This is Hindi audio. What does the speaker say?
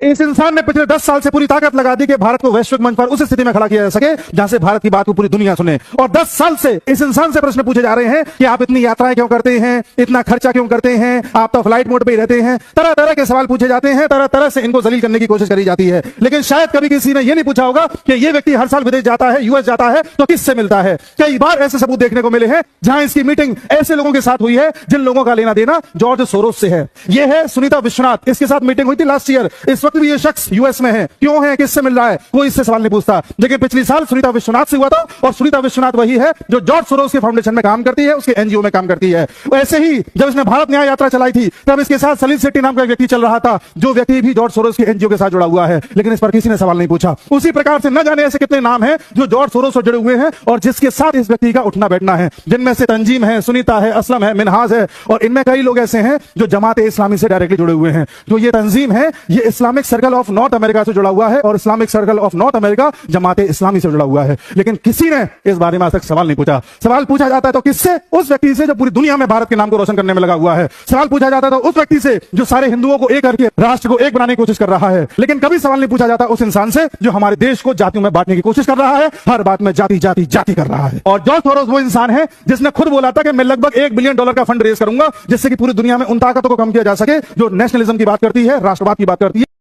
इस इंसान ने पिछले 10 साल से पूरी ताकत लगा दी कि भारत को वैश्विक मंच पर उस स्थिति में खड़ा किया जा सके जहां से भारत की बात को पूरी दुनिया सुने। और 10 साल से इस इंसान से प्रश्न पूछे जा रहे हैं कि आप इतनी यात्राएं क्यों करते हैं, इतना खर्चा क्यों करते हैं, आप तो फ्लाइट मोड पे ही रहते हैं। तरह तरह के सवाल पूछे जाते हैं, तरह तरह से इनको जलील करने की कोशिश करी जाती है। लेकिन शायद कभी किसी ने यह नहीं पूछा होगा कि यह व्यक्ति हर साल विदेश जाता है, यूएस जाता है, तो किससे मिलता है। कई बार ऐसे सबूत देखने को मिले हैं जहां इसकी मीटिंग ऐसे लोगों के साथ हुई है जिन लोगों का लेना देना जॉर्ज सोरोस से है। यह है सुनीता विश्वनाथ, इसके साथ मीटिंग हुई थी लास्ट ईयर। इस वक्त भी यह शख्स यूएस में है, क्यों है, किससे मिल रहा है, कोई इससे सवाल नहीं पूछता। लेकिन पिछले साल सुनीता विश्वनाथ से हुआ था, और सुनीता विश्वनाथ वही है जो जॉर्ज सोरोस के फाउंडेशन में काम करती है, उसके एनजीओ में काम करती है। वैसे ही जब इसने भारत न्याय यात्रा चलाई थी तब इसके साथ सलील शेट्टी नाम का एक व्यक्ति चल रहा था, जो व्यक्ति भी जॉर्ज सोरोस के एनजीओ के साथ जुड़ा हुआ है, लेकिन इस पर किसी ने सवाल नहीं पूछा। उसी प्रकार से न जाने ऐसे कितने नाम हैं जो जॉर्ज सोरोस से जुड़े हुए हैं और जिसके साथ इस व्यक्ति का उठना बैठना है, जिनमें से तंजीम है, सुनीता है, असलम है, मिनहाज है, और इनमें कई लोग ऐसे हैं जो जमाते इस्लामी से डायरेक्टली जुड़े हुए हैं। जो ये तंजीम है ये Islamic circle of north America से जुड़ा हुआ है और Islamic circle of north America जमाते इस्लामी से जुड़ा हुआ है। लेकिन किसी ने इस बारे में आज तक सवाल नहीं पूछा। सवाल पूछा जाता है तो किससे? उस व्यक्ति से जो पूरी दुनिया में भारत के नाम को रोशन करने में लगा हुआ है। सवाल पूछा जाता है तो उस व्यक्ति से जो सारे हिंदुओं को एक करके राष्ट्र को एक बनाने की कोशिश कर रहा है। लेकिन कभी सवाल नहीं पूछा जाता उस इंसान से जो हमारे देश को जातियों में बांटने की कोशिश कर रहा है, हर बात में जाति जाति जाति कर रहा है। और जॉर्ज सोरोस वो इंसान है जिसने खुद बोला था कि मैं लगभग $1 बिलियन का फंड रेज करूंगा जिससे कि पूरी दुनिया में उन ताकतों को कम किया जा सके जो नेशनलिज्म की बात करती है, राष्ट्रवाद की बात करती है।